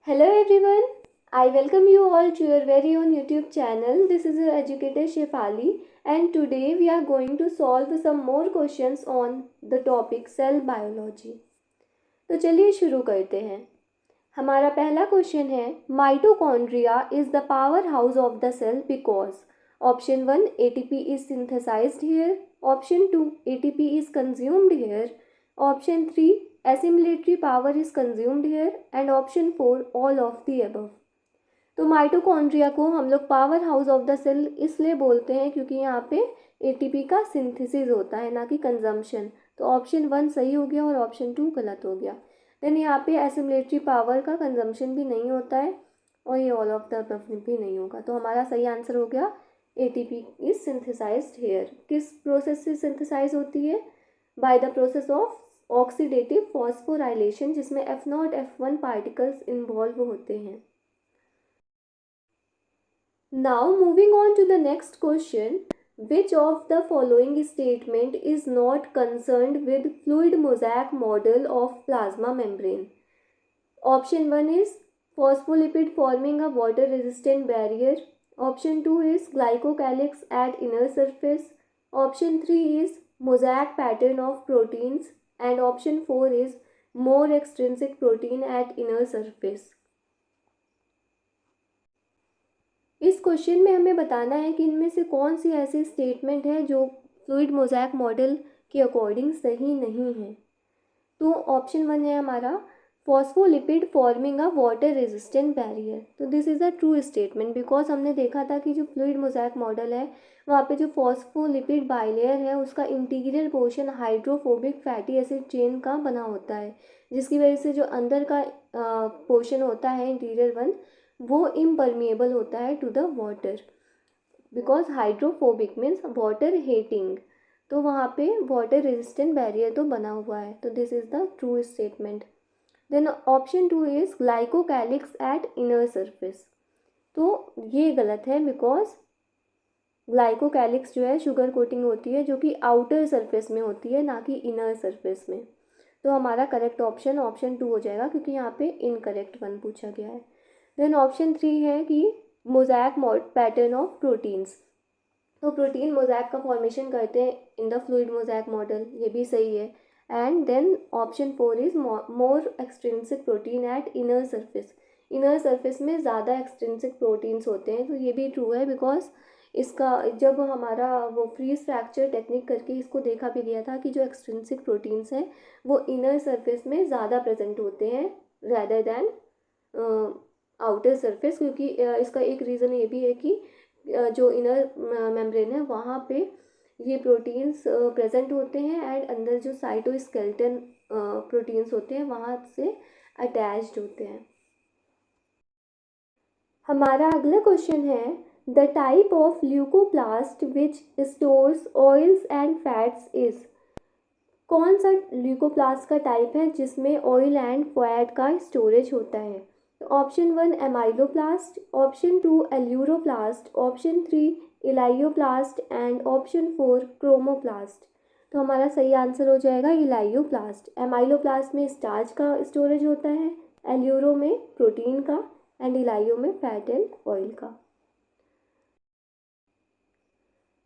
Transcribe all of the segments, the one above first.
Hello everyone, I welcome you all to your very own YouTube channel. This is your educator Shefali and today we are going to solve some more questions on the topic cell biology. तो चलिए शुरू करते हैं। हमारा पहला question है mitochondria is the power house of the cell because option 1 ATP is synthesized here, option 2 ATP is consumed here, option 3 assimilatory power is consumed here and option 4 all of the above। तो mitochondria को हम लोग power house of the cell इसलिए बोलते हैं क्योंकि यहाँ पे एटीपी का सिंथेसिस होता है ना कि कंजम्पशन। तो ऑप्शन 1 सही हो गया और ऑप्शन 2 गलत हो गया। देन यहाँ पे एसिमिलेटरी पावर का कंजम्पशन भी नहीं होता है और ये ऑल ऑफ द अबव भी नहीं होगा। तो हमारा सही आंसर हो गया एटीपी इज सिंथेसाइज्ड हेयर। किस प्रोसेस से सिंथेसाइज होती है? By the process of oxidative phosphorylation, जिसमें F0 F1 पार्टिकल्स इन्वॉल्व होते हैं। Now moving on to the next question, which of the following statement is not concerned with fluid mosaic model of plasma membrane? Option 1 is phospholipid forming a water resistant barrier, option 2 is glycocalyx at inner surface, option 3 is mosaic pattern of proteins and option 4 is more extrinsic protein at inner surface। इस question में हमें बताना है कि इनमें से कौन सी ऐसी स्टेटमेंट है जो फ्लूइड मोज़ैक मॉडल के अकॉर्डिंग सही नहीं है। तो ऑप्शन 1 है हमारा phospholipid forming a water resistant barrier. तो this is a true statement because हमने देखा था कि जो फ्लूइड मोज़ैक मॉडल है वहाँ पे जो फॉस्फोलिपिड बाइलेयर है उसका interior portion hydrophobic fatty acid chain का बना होता है, जिसकी वजह से जो अंदर का पोर्शन होता है इंटीरियर वन वो इम्परमिएबल होता है to the water because hydrophobic means water hating. तो वहाँ पे वाटर रेजिस्टेंट बैरियर तो बना हुआ है। तो this is the true statement. Then option 2 is glycocalyx at inner surface. तो ये गलत है बिकॉज ग्लाइकोकैलिक्स जो है शुगर कोटिंग होती है जो कि आउटर सरफेस में होती है ना कि इनर सरफेस में। तो हमारा करेक्ट ऑप्शन ऑप्शन 2 हो जाएगा क्योंकि यहाँ पे इनकरेक्ट वन पूछा गया है। देन ऑप्शन 3 है कि मोज़ैक पैटर्न ऑफ प्रोटीन्स। तो प्रोटीन मोज़ैक का फॉर्मेशन करते हैं in the fluid mosaic model, ये भी सही है। And then option 4 is more extrinsic protein at inner surface. Inner surface में ज़्यादा एक्सट्रिंसिक प्रोटीन्स होते हैं। तो ये भी ट्रू है बिकॉज इसका जब हमारा वो फ्रीज फ्रैक्चर टेक्निक करके इसको देखा भी गया था कि जो एक्सट्रिंसिक प्रोटीन्स हैं वो इनर सरफेस में ज़्यादा प्रेजेंट होते हैं रैदर दैन आउटर सरफेस। क्योंकि इसका एक रीज़न ये भी है कि जो इनर मेम्ब्रेन है वहाँ पे ये प्रोटीन्स प्रेजेंट होते हैं एंड अंदर जो साइटोस्केलेटन प्रोटीन्स होते हैं वहाँ से अटैच्ड होते हैं। हमारा अगला क्वेश्चन है the type of leucoplast which stores oils and fats is. कौन सा ल्यूकोप्लास्ट का टाइप है जिसमें ऑयल एंड फैट का स्टोरेज होता है? Option 1 amyloplast, option 2 aleuroplast, option 3 elaioplast and option 4 chromoplast. तो हमारा सही आंसर हो जाएगा इलाइयोप्लास्ट। एमाइलोप्लास्ट में स्टार्च का स्टोरेज होता है, एल्यूरो में प्रोटीन का एंड इलाइयो में फैट एंड ऑयल का।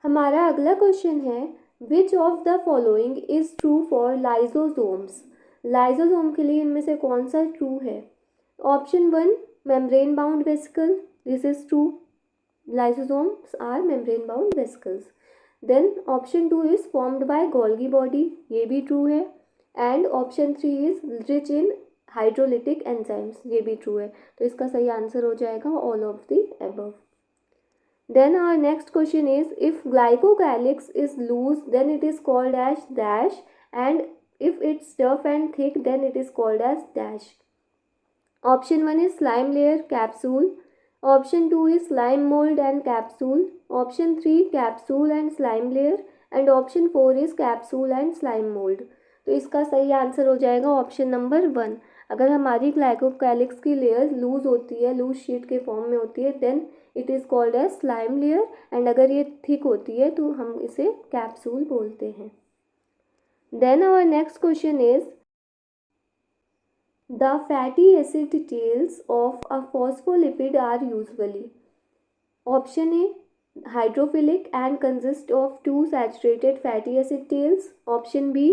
हमारा अगला क्वेश्चन है which of the following is true for lysosomes. Lysosome के लिए इनमें से कौन सा ट्रू है? Option 1 membrane bound vesicle, this is true, lysosomes are membrane bound vesicles। then option 2 is formed by Golgi body, ये भी true है। and option 3 is rich in hydrolytic enzymes, ये भी true है। तो इसका सही आंसर हो जाएगा all of the above। then our next question is if glycocalyx is loose then it is called as dash and if it's tough and thick then it is called as dash। Option 1 is slime layer capsule, option 2 is slime mould and capsule, option 3 capsule and slime layer and option 4 is capsule and slime mould. तो इसका सही answer हो जाएगा option number 1। अगर हमारी glycocalyx की layer loose होती है, लूज शीट के फॉर्म में होती है then it is called as slime layer and अगर ये थिक होती है तो हम इसे कैप्सूल बोलते हैं। Then our next question is the fatty acid tails of a phospholipid are usually. Option A hydrophilic and consist of two saturated fatty acid tails. Option B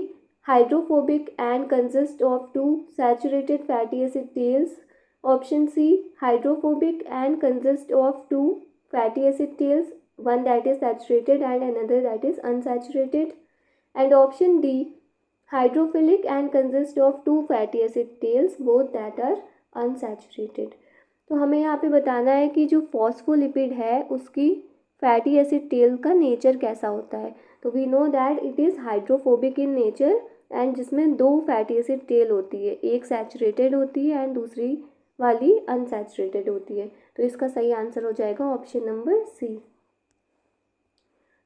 hydrophobic and consist of two saturated fatty acid tails. Option C hydrophobic and consist of two fatty acid tails, one that is saturated and another that is unsaturated. And option D hydrophilic and consist of two fatty acid tails, both that are unsaturated. तो हमें यहाँ पे बताना है कि जो phospholipid है उसकी फैटी एसिड टेल का नेचर कैसा होता है। तो we know that it is hydrophobic in nature and जिसमें दो फैटी एसिड टेल होती है, एक सैचुरेटेड होती है एंड दूसरी वाली अनसैचुरेटेड होती है। तो इसका सही आंसर हो जाएगा option number C.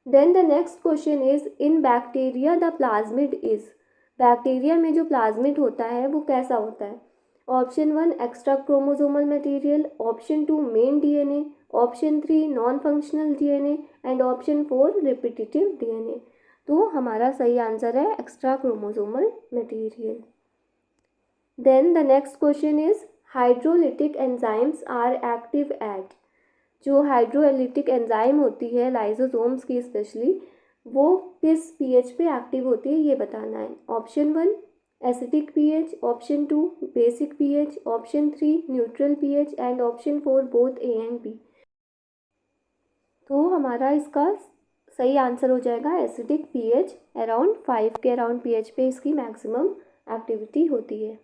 Then the next question is in bacteria the plasmid is. Bacteria में जो प्लाज्मिड होता है वो कैसा होता है। Option 1 extra chromosomal material, option 2 main DNA, option 3 non functional DNA and option 4 repetitive DNA. तो हमारा सही आंसर है extra chromosomal material. Then the next question is hydrolytic enzymes are active at. जो हाइड्रोलिटिक एंजाइम होती है lysosomes की specially, वो किस पीएच पे एक्टिव होती है ये बताना है। Option 1 acidic pH, option 2 basic pH, option 3 neutral pH and option 4 both A and B. तो हमारा इसका सही आंसर हो जाएगा एसिडिक पीएच। अराउंड 5 के अराउंड पीएच पे इसकी मैक्सिमम एक्टिविटी होती है।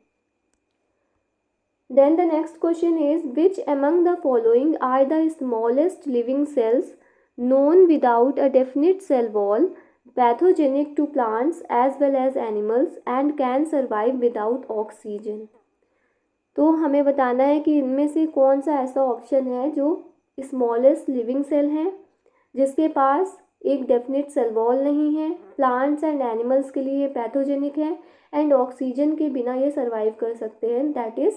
Then the next question is which among the following are the smallest living cells known without a definite cell wall, pathogenic to plants as well as animals and can survive without oxygen। तो हमें बताना है कि इनमें से कौन सा ऐसा ऑप्शन है जो स्मॉलेस्ट लिविंग सेल है, जिसके पास एक डेफिनेट सेल वॉल नहीं है, प्लांट्स एंड एनिमल्स के लिए पैथोजेनिक है एंड ऑक्सीजन के बिना ये सर्वाइव कर सकते हैं, दैट इज़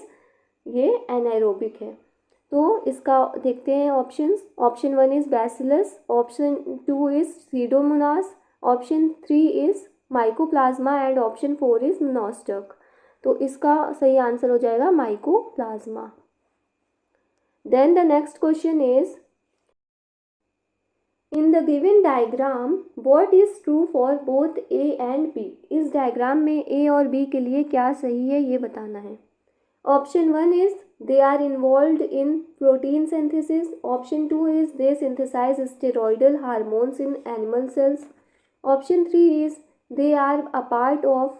ये एनाएरोबिक है। तो इसका देखते हैं options. Option 1 is bacillus, option 2 is pseudomonas, option 3 is mycoplasma and option 4 is nostoc. तो इसका सही आंसर हो जाएगा mycoplasma. Then the next question is in the given diagram what is true for both A and B. इस diagram में A और B के लिए क्या सही है ये बताना है। Option 1 is they are involved in protein synthesis. Option 2 is they synthesize steroidal hormones in animal cells. Option 3 is they are a part of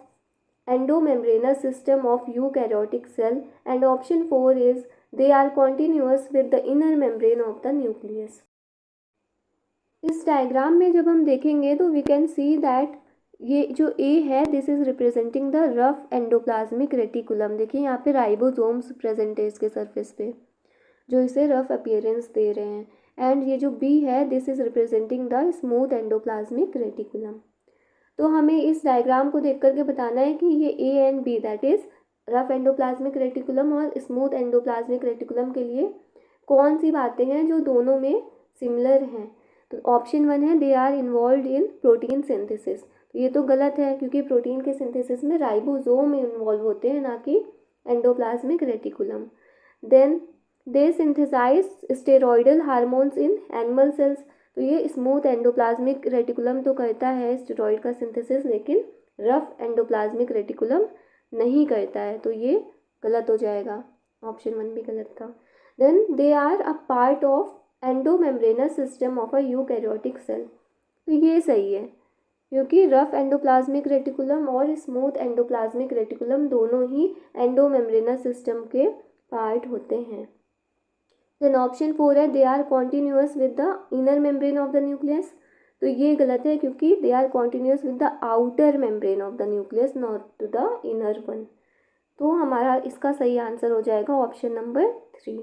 endomembranous system of eukaryotic cell and option 4 is they are continuous with the inner membrane of the nucleus। इस diagram में जब हम देखेंगे तो we can see that ये जो ए है this is representing the rough endoplasmic reticulum. देखिए यहाँ पे राइबोसोम्स प्रेजेंट है इसके सरफेस पे जो इसे रफ अपीयरेंस दे रहे हैं, एंड ये जो बी है this is representing the smooth endoplasmic reticulum. तो हमें इस डायग्राम को देख करके बताना है कि ये A and B that is rough endoplasmic reticulum और स्मूथ एंडोप्लाज्मिक रेटिकुलम के लिए कौन सी बातें हैं जो दोनों में सिमिलर हैं। तो ऑप्शन 1 है they are involve in protein synthesis. ये तो गलत है क्योंकि प्रोटीन के सिंथेसिस में राइबोसोम इन्वॉल्व होते हैं ना कि endoplasmic reticulum. Then they synthesize steroidal hormones in animal cells. तो ये स्मूथ एंडोप्लाज्मिक रेटिकुलम तो करता है स्टेरॉयड का सिंथेसिस, लेकिन रफ एंडोप्लाज्मिक रेटिकुलम नहीं करता है, तो ये गलत हो जाएगा। ऑप्शन 1 भी गलत था। Then they are a part of endomembranous system of a eukaryotic cell. तो ये सही है क्योंकि रफ एंडोप्लाज्मिक रेटिकुलम और स्मूथ एंडोप्लाज्मिक रेटिकुलम दोनों ही एंडोमेम्ब्रेनस सिस्टम के पार्ट होते हैं। देन ऑप्शन 4 है they are continuous with the inner membrane of the nucleus. तो ये गलत है क्योंकि they are continuous with the outer membrane of the nucleus not the inner one. तो हमारा इसका सही आंसर हो जाएगा ऑप्शन नंबर 3।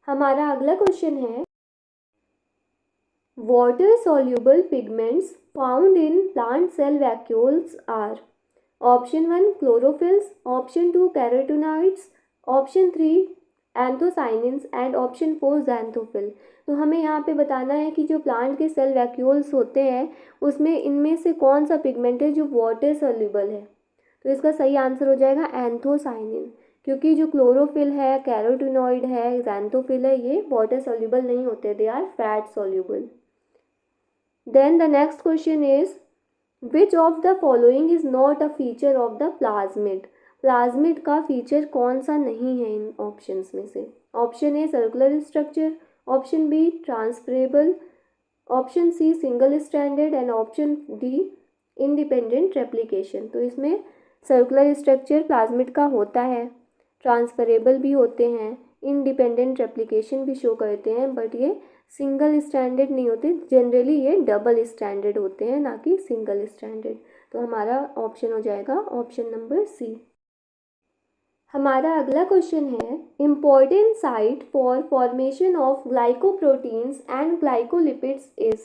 हमारा अगला क्वेश्चन है water soluble pigments found in plant cell vacuoles are option 1 chlorophylls, option 2 carotenoids, option 3 anthocyanins and option 4 xanthophyll. तो हमें यहाँ पे बताना है कि जो प्लांट के सेल वैक्यूल्स होते हैं उसमें इनमें से कौन सा पिगमेंट है जो वाटर सोल्यूबल है। तो इसका सही आंसर हो जाएगा एंथोसाइनिन, क्योंकि जो क्लोरोफिल है, कैरोटीनॉइड है, ज़ैंथोफिल है, ये वाटर सॉल्युबल नहीं होते, they are fat soluble. Then the next question is which of the following is not a feature of the plasmid. Plasmid का फीचर कौन सा नहीं है इन ऑप्शंस में से? Option A circular structure, option B transferable, option C single stranded and option D independent replication. तो इसमें सर्कुलर स्ट्रक्चर प्लाज्मिड का होता है, ट्रांसफरेबल भी होते हैं, इंडिपेंडेंट रेप्लिकेशन भी शो करते हैं, बट ये सिंगल स्टैंडर्ड नहीं होते, जनरली ये डबल स्टैंडर्ड होते हैं, ना कि सिंगल स्टैंडर्ड। तो हमारा ऑप्शन हो जाएगा ऑप्शन नंबर सी। हमारा अगला क्वेश्चन है important site for formation of glycoproteins and glycolipids is.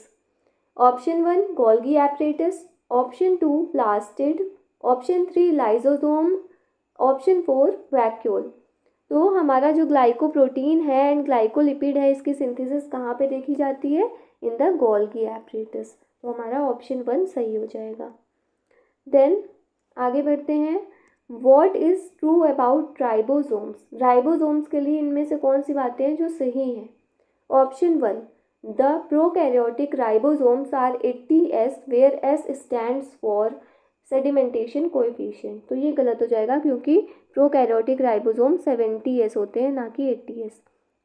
Option 1 Golgi apparatus, option 2 plastid, option 3 lysosome, option 4 vacuole. तो हमारा जो ग्लाइकोप्रोटीन है एंड ग्लाइकोलिपिड है, इसकी सिंथेसिस कहाँ पे देखी जाती है? In the Golgi apparatus. तो हमारा ऑप्शन 1 सही हो जाएगा। देन आगे बढ़ते हैं, what is true about ribosomes. Ribosomes के लिए इनमें से कौन सी बातें हैं जो सही हैं? Option 1 the prokaryotic ribosomes are 80S where S stands for sedimentation coefficient. तो ये गलत हो जाएगा, क्योंकि प्रोकैरियोटिक राइबोसोम 70S होते हैं, ना कि 80S।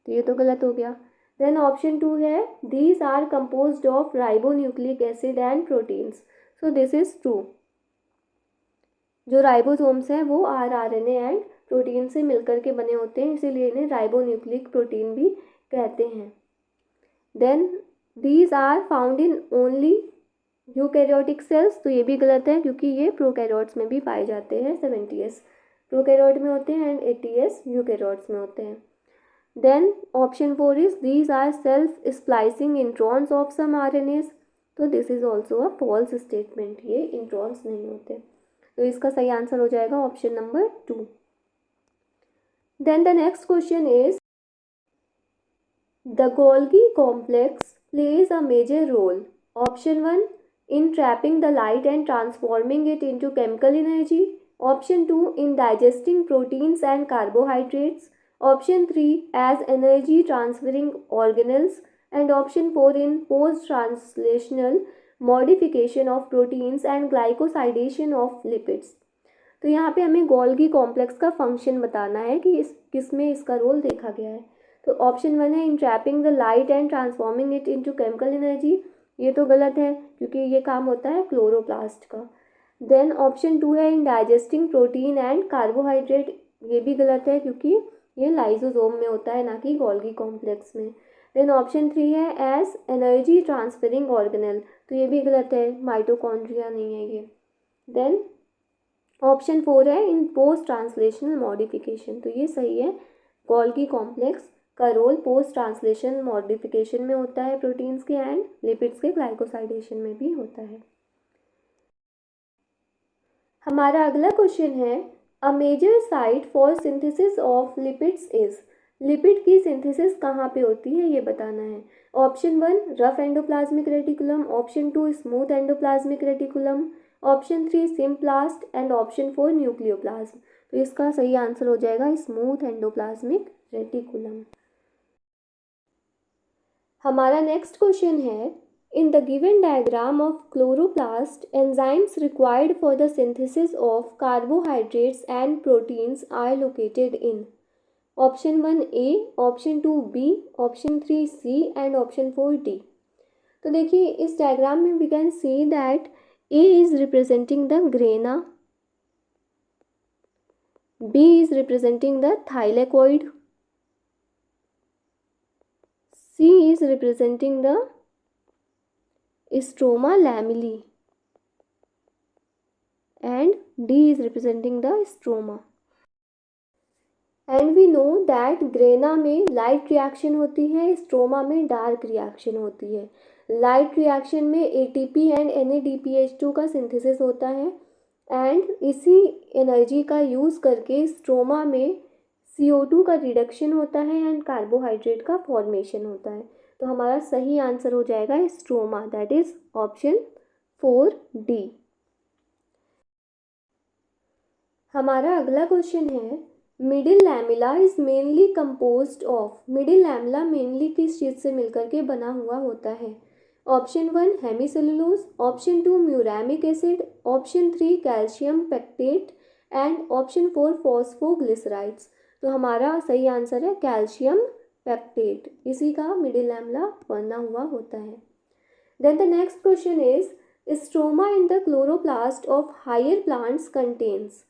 तो ये तो गलत हो गया। देन ऑप्शन 2 है these are composed of ribonucleic acid and proteins. So this is true. जो राइबोसोम्स हैं वो RNA एंड प्रोटीन से मिलकर के बने होते हैं, इसीलिए इन्हें राइबोन्यूक्लिक प्रोटीन भी कहते हैं। Then these are found in only eukaryotic cells. तो ये भी गलत है, क्योंकि ये प्रोकैरियोट्स में भी पाए जाते हैं। 70S प्रोकैरियोट में होते हैं एंड 80S यूकैरियोट्स में होते हैं। Then option 4 is these are self splicing introns of some RNAs। तो this is also a false statement, ये इंट्रॉन्स नहीं होते। तो इसका सही आंसर हो जाएगा option number 2। Then the next question is the Golgi complex plays a major role. Option 1 in trapping the light and transforming it into chemical energy, option 2 in digesting proteins and carbohydrates, option 3 as energy transferring organelles, and option 4 in post translational modification of proteins and glycosidation of lipids। तो यहाँ पे हमें Golgi complex का function बताना है कि किसमें इसका रोल देखा गया है। तो ऑप्शन 1 है in trapping the light and transforming it into chemical energy. ये तो गलत है, क्योंकि ये काम होता है क्लोरोप्लास्ट का। देन ऑप्शन 2 है इन डाइजेस्टिंग प्रोटीन एंड कार्बोहाइड्रेट। ये भी गलत है, क्योंकि ये लाइसोसोम में होता है, ना कि गोल्गी कॉम्प्लेक्स में। देन ऑप्शन 3 है एज एनर्जी ट्रांसफरिंग ऑर्गेनल। तो ये भी गलत है, माइटोकॉन्ड्रिया नहीं है ये। देन ऑप्शन 4 है इन पोस्ट ट्रांसलेशनल मॉडिफिकेशन। तो ये सही है, गोल्गी कॉम्प्लेक्स का रोल पोस्ट ट्रांसलेशन मॉडिफिकेशन में होता है प्रोटीन्स के एंड लिपिड्स के ग्लाइकोसाइडेशन में भी होता है। हमारा अगला क्वेश्चन है a major site for synthesis of lipids is. Lipid की सिंथेसिस कहाँ पे होती है ये बताना है। Option 1 rough endoplasmic reticulum, option 2 smooth endoplasmic reticulum, option 3 symplast and option 4 nucleoplasm. तो इसका सही आंसर हो जाएगा स्मूथ एंडोप्लाज्मिक रेटिकुलम। हमारा नेक्स्ट क्वेश्चन है in the given diagram of chloroplast enzymes required for the synthesis of carbohydrates and proteins are located in. Option 1 A, option 2 B, option 3 C and option 4 D. तो देखिए इस diagram में we can see that A is representing the grana, B is representing the thylakoid, C is representing the stroma lamella and D is representing the stroma. And we know that grana में light reaction होती है, stroma में dark reaction होती है। Light reaction में ATP and NADPH2 का synthesis होता है एंड इसी एनर्जी का यूज़ करके स्ट्रोमा में CO2 का रिडक्शन होता है एंड कार्बोहाइड्रेट का फॉर्मेशन होता है। तो हमारा सही आंसर हो जाएगा stroma, that is option 4 D. हमारा अगला क्वेश्चन है middle lamella is mainly composed of, middle lamella mainly किस चीज़ से मिलकर के बना हुआ होता है? Option 1 hemicellulose, option 2 muramic acid, option 3 calcium pectate and option 4 phosphoglycerides. तो हमारा सही आंसर है कैल्शियम पेक्टेट, इसी का मिडिल लैमेला बना हुआ होता है। Then the next question is stroma in the chloroplast of higher plants contains.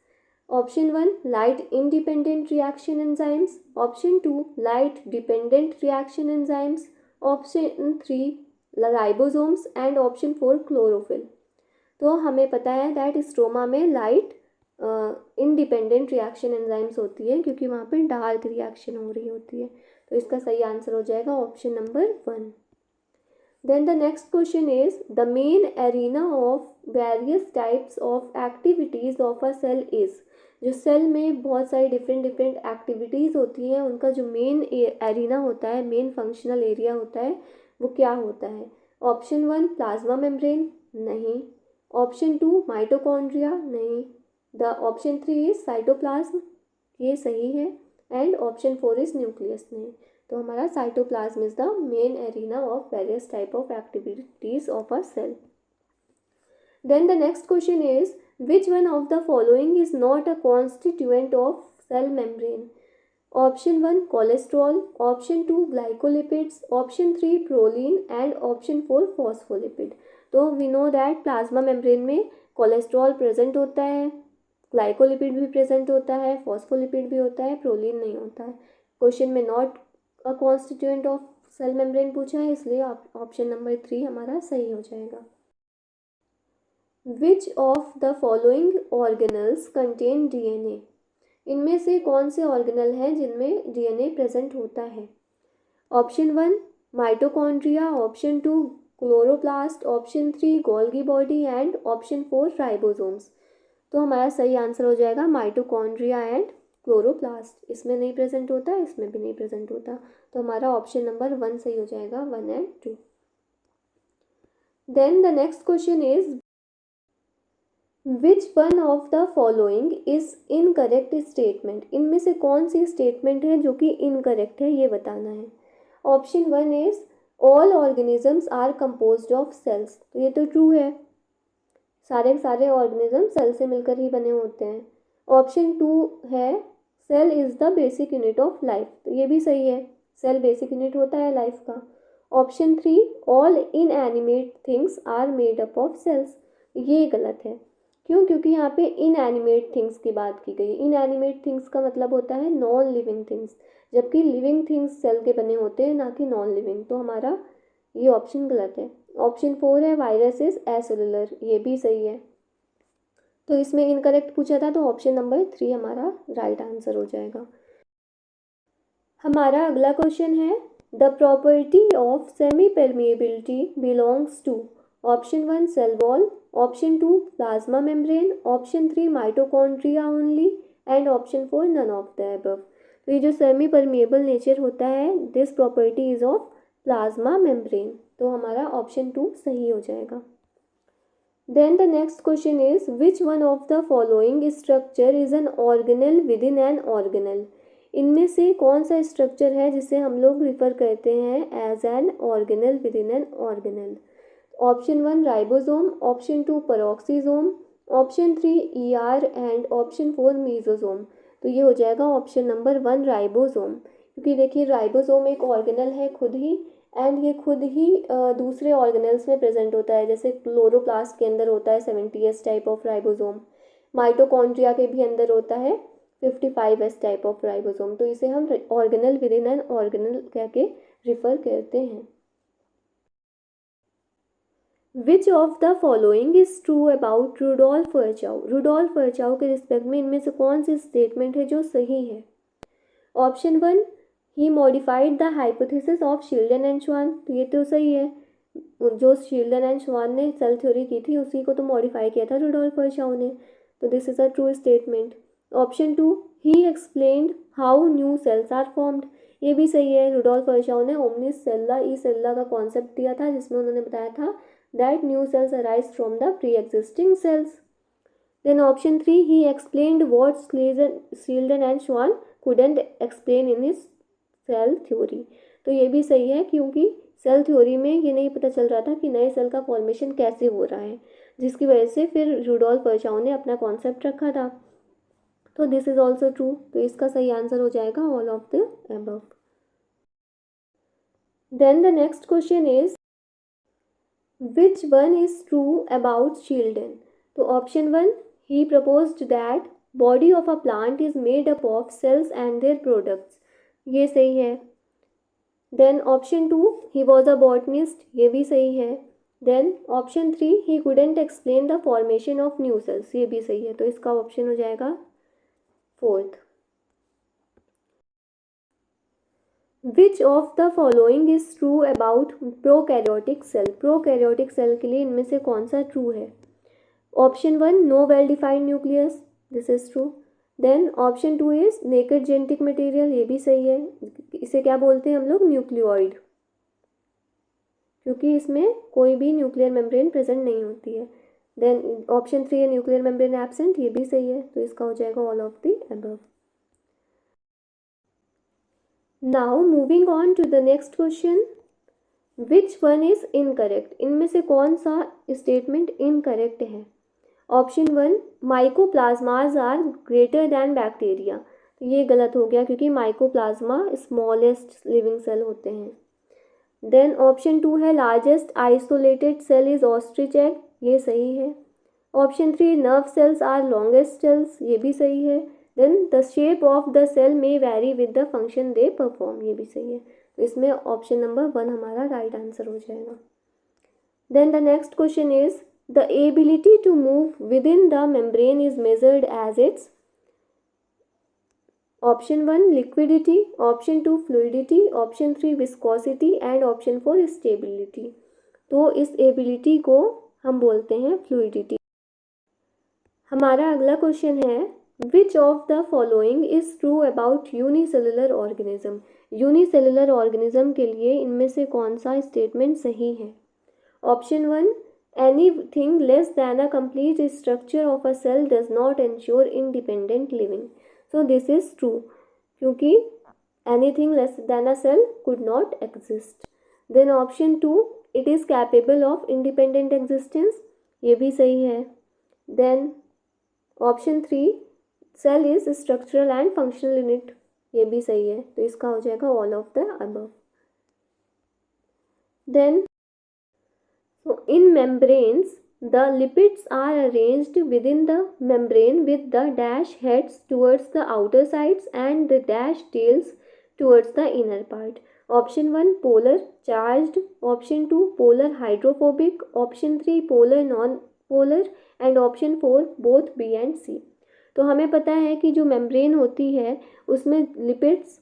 Option 1 light independent reaction enzymes, option 2 light dependent reaction enzymes, option 3 ribosomes and option 4 chlorophyll. तो हमें पता है दैट स्ट्रोमा में light independent reaction enzymes होती है क्योंकि वहाँ पे डार्क रिएक्शन हो रही होती है। तो इसका सही आंसर हो जाएगा option number 1। Then the next question is the main arena of various types of activities of a cell is. जो सेल में बहुत सारी डिफरेंट एक्टिविटीज़ होती हैं उनका जो मेन एरिना होता है, मेन फंक्शनल एरिया होता है, वो क्या होता है? ऑप्शन 1 प्लाज्मा मेम्ब्रेन, नहीं। ऑप्शन 2 माइटोकॉन्ड्रिया, नहीं। द ऑप्शन 3 इज साइटोप्लाज्म, ये सही है। एंड ऑप्शन 4 इज न्यूक्लियस, नहीं। तो हमारा cytoplasm is the main arena of various type of activities of a cell. Then the next question is which one of the following is not a constituent of cell membrane? Option 1 cholesterol, option 2 glycolipids, option 3 proline and option 4 phospholipid। तो we know that plasma membrane में cholesterol present होता है, glycolipid भी present होता है, phospholipid भी होता है, प्रोलीन नहीं होता है। क्वेश्चन में not a constituent of cell membrane पूछा है, इसलिए ऑप्शन नंबर 3 हमारा सही हो जाएगा। Which of the following organelles contain DNA? इनमें से कौन से ऑर्गेनल हैं जिनमें डीएनए प्रेजेंट होता है? Option 1 mitochondria, option 2 chloroplast, option 3 Golgi body and option 4 ribosomes. तो हमारा सही आंसर हो जाएगा माइटोकॉन्ड्रिया एंड क्लोरोप्लास्ट। इसमें नहीं प्रेजेंट होता, इसमें भी नहीं प्रेजेंट होता। तो हमारा ऑप्शन नंबर 1 सही हो जाएगा, 1 and 2। Then the next question is which one of the following is incorrect statement? इनमें से कौन सी स्टेटमेंट है जो कि इनकरेक्ट है, ये बताना है। Option 1 is all organisms are composed of cells. तो ये तो ट्रू है, सारे के सारे ऑर्गेनिज्म सेल से मिलकर ही बने होते हैं। ऑप्शन 2 है cell is the basic unit of life. तो ये भी सही है, सेल बेसिक यूनिट होता है लाइफ का। Option 3 all inanimate things are made up of cells. ये गलत है, क्यों? क्योंकि यहाँ पे इनएनिमेट थिंग्स की बात की गई। इनएनिमेट थिंग्स का मतलब होता है नॉन लिविंग थिंग्स, जबकि लिविंग थिंग्स सेल के बने होते हैं, ना कि नॉन लिविंग। तो हमारा ये ऑप्शन गलत है। ऑप्शन 4 है वायरस इज एसेलुलर, ये भी सही है। तो इसमें इनकरेक्ट पूछा था, तो ऑप्शन नंबर 3 हमारा राइट आंसर हो जाएगा। हमारा अगला क्वेश्चन है the property of semi permeability belongs to. Option 1 cell wall, option 2 plasma membrane, option 3 mitochondria only and option 4 none of the above. तो ये जो सेमी परमिएबल नेचर होता है, this property is of plasma membrane. तो हमारा option 2 सही हो जाएगा। Then the next question is which one of the following structure is an organelle within an organelle? इनमें से कौन सा स्ट्रक्चर है जिसे हम लोग रिफर करते हैं as an organelle within an organelle? Option 1 ribosome, option 2 peroxisome, option 3 ER and option 4 mesosome. तो ये हो जाएगा ऑप्शन नंबर 1 राइबोसोम, क्योंकि देखिए राइबोसोम एक ऑर्गेनल है खुद ही, एंड ये खुद ही दूसरे ऑर्गेनल्स में प्रेजेंट होता है। जैसे क्लोरोप्लास्ट के अंदर होता है 70s type of ribosome, mitochondria के भी अंदर होता है 55s टाइप ऑफ राइबोसोम। तो इसे हम organelle within an organelle कह के रिफर करते हैं। Which of the following is true about Rudolf Virchow? Rudolf Virchow के रिस्पेक्ट में इनमें से कौन सी स्टेटमेंट है जो सही है? Option 1 he modified the hypothesis of Schleiden and श्वान। तो ये तो सही है, जो शील्डन एंड श्वान ने सेल थ्योरी की थी उसी को तो मॉडिफाई किया था रुडोल्फ वर्चाउ ने। तो this is a true statement. Option 2 he explained how new cells are formed. ये भी सही है, रुडोल्फ वर्चाउ ने ओमनिस सेल्ला ई सेल्ला का कॉन्सेप्ट दिया था, जिसमें उन्होंने बताया था that new cells arise from the pre-existing cells. Then option 3 he explained what Schleiden and Schwann couldn't explain in his cell theory. तो ये भी सही है, क्योंकि सेल थ्योरी में ये नहीं पता चल रहा था कि नए सेल का फॉर्मेशन कैसे हो रहा है, जिसकी वजह से फिर रुडोल्फ वर्चाउ ने अपना कॉन्सेप्ट रखा था। तो दिस इज ऑल्सो ट्रू। तो इसका सही आंसर हो जाएगा all of the above. Then the next question is which one is true about Schleiden. तो option 1 he proposed that body of a plant is made up of cells and their products, ये सही है। Then option 2 he was a botanist, ये भी सही है। Then option 3 he couldn't explain the formation of new cells, ये भी सही है। तो इसका ऑप्शन हो जाएगा 4th। Which of the following is true about prokaryotic cell. Prokaryotic cell के लिए इनमें से कौन सा ट्रू है। Option 1 no well defined nucleus, this is true. Then option 2 is naked genetic material, ये भी सही है। इसे क्या बोलते हैं हम लोग, न्यूक्लियोइड, क्योंकि इसमें कोई भी न्यूक्लियर मेम्ब्रेन प्रेजेंट नहीं होती है। देन ऑप्शन 3 है न्यूक्लियर मेम्ब्रेन एब्सेंट, ये भी सही है। तो इसका हो जाएगा all of the above. Now moving on to the next question, which one is incorrect. इनमें से कौन सा स्टेटमेंट इनकरेक्ट है। Option 1 mycoplasmas are greater than bacteria, तो ये गलत हो गया, क्योंकि माइकोप्लाज्मा स्मॉलेस्ट लिविंग सेल होते हैं। देन ऑप्शन 2 है largest isolated cell is ostrich egg, ये सही है। Option 3 nerve cells are longest cells, ये भी सही है। Then the shape of the cell may vary with the function they perform, ये भी सही है। तो इसमें ऑप्शन नंबर 1 हमारा राइट आंसर हो जाएगा। Then the next question is the ability to move within the membrane is measured as its. Option 1 liquidity, option 2 fluidity, option 3 viscosity and option 4 stability. तो इस एबिलिटी को हम बोलते हैं fluidity. हमारा अगला क्वेश्चन है which of the following is true about unicellular organism. Unicellular organism के लिए इनमें से कौन सा स्टेटमेंट सही है। Option 1 anything less than a complete structure of a cell does not ensure independent living, so this is true, क्योंकि anything less than a cell could not exist. Then option 2 it is capable of independent existence, ये भी सही है। Then option 3 cell is structural and functional unit, ये भी सही है। तो इसका हो जाएगा all of the above. Then in membranes the lipids are arranged within the membrane with the dash heads towards the outer sides and the dash tails towards the inner part. Option 1 polar charged, option 2 polar hydrophobic, option 3 polar non-polar and option 4 both B and C। तो हमें पता है कि जो membrane होती है उसमें lipids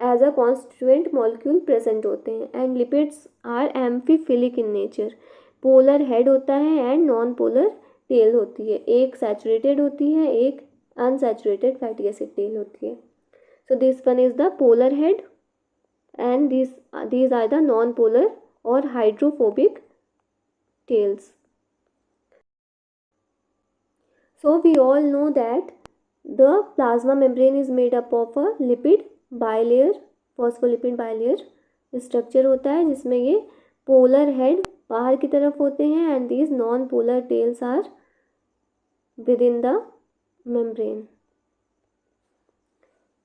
as a constituent molecule present होते हैं and lipids are amphiphilic in nature. Polar head होता है एंड नॉन पोलर टेल होती है, एक सैचुरेटेड होती है, एक अनसैचुरेटेड फैटी एसिड टेल होती है। So this one is the polar head and these are the non polar और hydrophobic tails. So we all know that the plasma membrane is made up of a lipid bilayer, phospholipid bilayer structure होता है, जिसमें ये polar head बाहर की तरफ होते हैं and these non polar tails are within the membrane.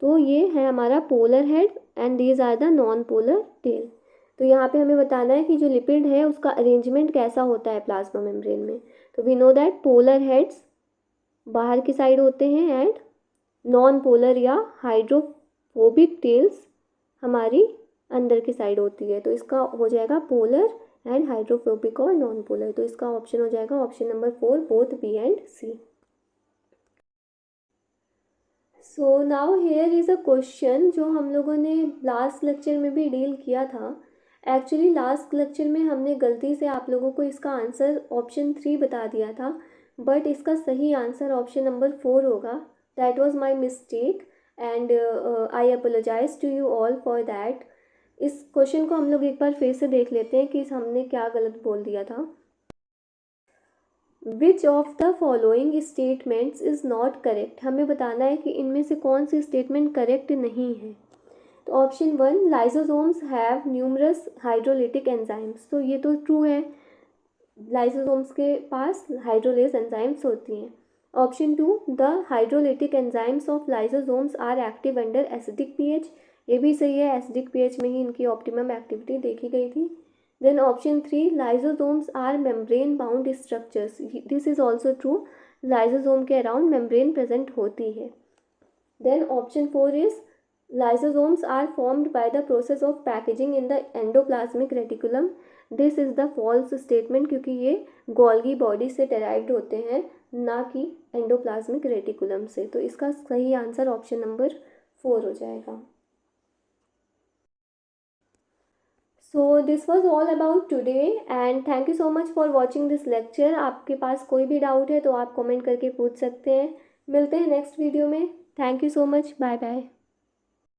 तो ये है हमारा polar head and these are the non polar tail. तो यहाँ पे हमें बताना है कि जो लिपिड है उसका अरेंजमेंट कैसा होता है प्लाज्मा मेम्ब्रेन में। तो we know that polar heads बाहर की साइड होते हैं एंड नॉन पोलर या हाइड्रोफोबिक टेल्स हमारी अंदर की साइड होती है। तो इसका हो जाएगा पोलर एंड हाइड्रोफोबिक और नॉन पोलर। तो इसका ऑप्शन हो जाएगा option number 4 both B and C. So now here is a question जो हम लोगों ने लास्ट लेक्चर में भी डील किया था। एक्चुअली लास्ट लेक्चर में हमने गलती से आप लोगों को इसका आंसर ऑप्शन 3 बता दिया था, बट इसका सही आंसर ऑप्शन नंबर 4 होगा। That was my mistake and I apologise to you all for that. इस क्वेश्चन को हम लोग एक बार फिर से देख लेते हैं कि हमने क्या गलत बोल दिया था। विच of the following statements is not correct, हमें बताना है कि इनमें से कौन सी स्टेटमेंट करेक्ट नहीं है। तो option 1, lysosomes have numerous hydrolytic enzymes, तो ये तो ट्रू है, लाइसोसोम्स के पास हाइड्रोलेज एंजाइम्स होती हैं। Option 2, the hydrolytic enzymes of lysosomes are active under acidic pH, ये भी सही है, एसिडिक पीएच में ही इनकी ऑप्टिमम एक्टिविटी देखी गई थी। Then option 3, lysosomes are membrane bound structures, this is also true, lysosome के अराउंड मेम्ब्रेन प्रेजेंट होती है। Then option 4 is lysosomes are formed by the process of packaging in the endoplasmic reticulum, this is the false statement, क्योंकि ये Golgi body से derived होते हैं, ना कि एंडोप्लाज्मिक रेटिकुलम से। तो इसका सही आंसर ऑप्शन नंबर 4 हो जाएगा। So this was all about today and thank you so much for watching this lecture. आपके पास कोई भी डाउट है तो आप कमेंट करके पूछ सकते हैं। मिलते हैं नेक्स्ट वीडियो में। Thank you so much, bye bye.